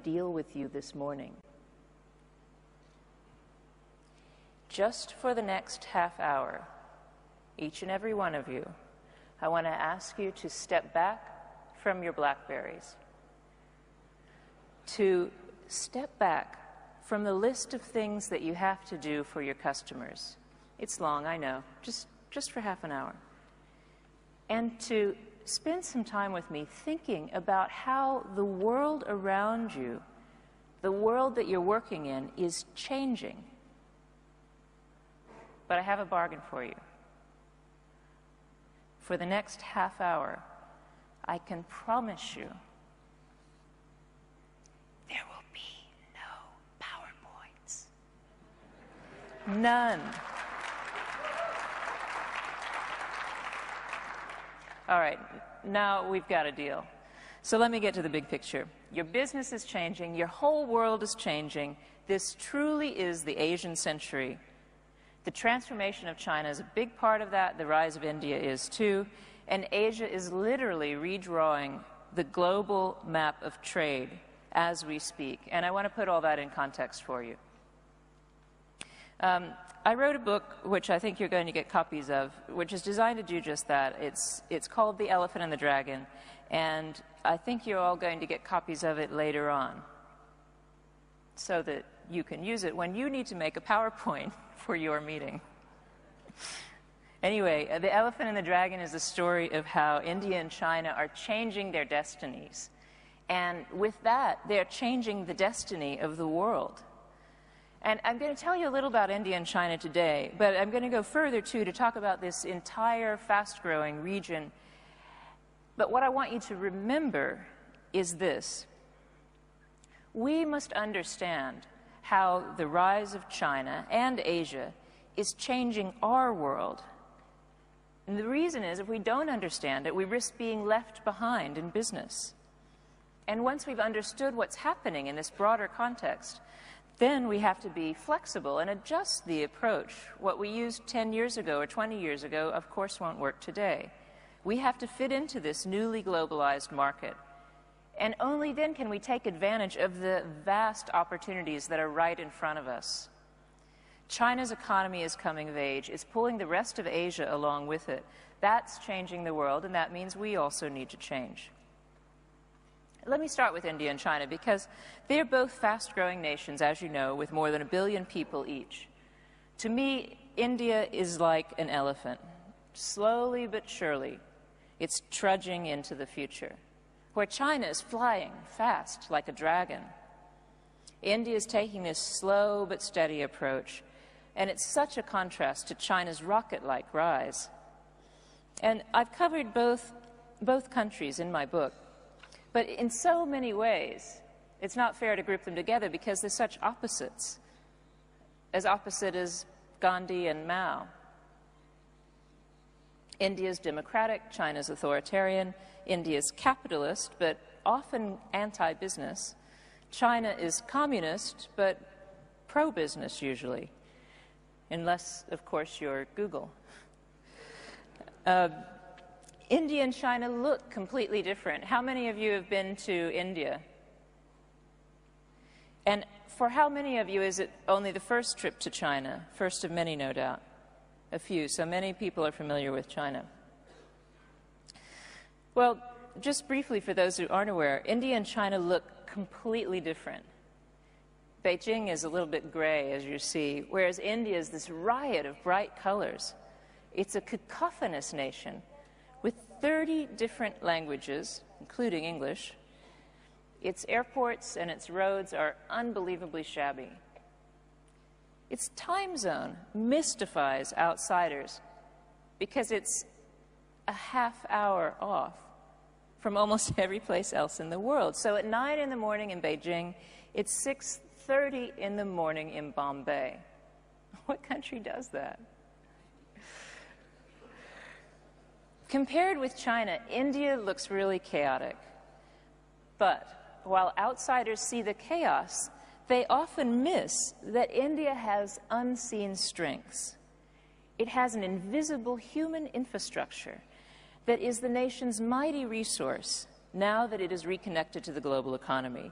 deal with you this morning. Just for the next half hour, each and every one of you, I want to ask you to step back from your BlackBerries, to step back from the list of things that you have to do for your customers. It's long, I know, just for half an hour. And to spend some time with me thinking about how the world around you, the world that you're working in, is changing. But I have a bargain for you. For the next half hour, I can promise you there will be no PowerPoints. None. All right, now we've got a deal. So let me get to the big picture. Your business is changing. Your whole world is changing. This truly is the Asian century. The transformation of China is a big part of that. The rise of India is too. And Asia is literally redrawing the global map of trade as we speak. And I want to put all that in context for you. I wrote a book, which I think you're going to get copies of, which is designed to do just that. It's called The Elephant and the Dragon, and I think you're all going to get copies of it later on so that you can use it when you need to make a PowerPoint for your meeting. Anyway, The Elephant and the Dragon is the story of how India and China are changing their destinies. And with that, they're changing the destiny of the world. And I'm going to tell you a little about India and China today, but I'm going to go further, too, to talk about this entire fast-growing region. But what I want you to remember is this. We must understand how the rise of China and Asia is changing our world. And the reason is, if we don't understand it, we risk being left behind in business. And once we've understood what's happening in this broader context, then we have to be flexible and adjust the approach. What we used 10 years ago or 20 years ago, of course, won't work today. We have to fit into this newly globalized market. And only then can we take advantage of the vast opportunities that are right in front of us. China's economy is coming of age. It's pulling the rest of Asia along with it. That's changing the world, and that means we also need to change. Let me start with India and China, because they're both fast-growing nations, as you know, with more than 1 billion people each. To me, India is like an elephant. Slowly but surely, it's trudging into the future, where China is flying fast like a dragon. India is taking this slow but steady approach, and it's such a contrast to China's rocket-like rise. And I've covered both countries in my book. But in so many ways, it's not fair to group them together because they're such opposites, as opposite as Gandhi and Mao. India's democratic, China's authoritarian. India's capitalist, but often anti-business. China is communist, but pro-business usually, unless, of course, you're Google. India and China look completely different. How many of you have been to India? And for how many of you is it only the first trip to China? First of many, no doubt. A few. So many people are familiar with China. Well, just briefly for those who aren't aware, India and China look completely different. Beijing is a little bit gray, as you see, whereas India is this riot of bright colors. It's a cacophonous nation with 30 different languages, including English. Its airports and its roads are unbelievably shabby. Its time zone mystifies outsiders because it's a half hour off from almost every place else in the world. So at 9 in the morning in Beijing, it's 6:30 in the morning in Bombay. What country does that? Compared with China, India looks really chaotic. But while outsiders see the chaos, they often miss that India has unseen strengths. It has an invisible human infrastructure that is the nation's mighty resource now that it is reconnected to the global economy.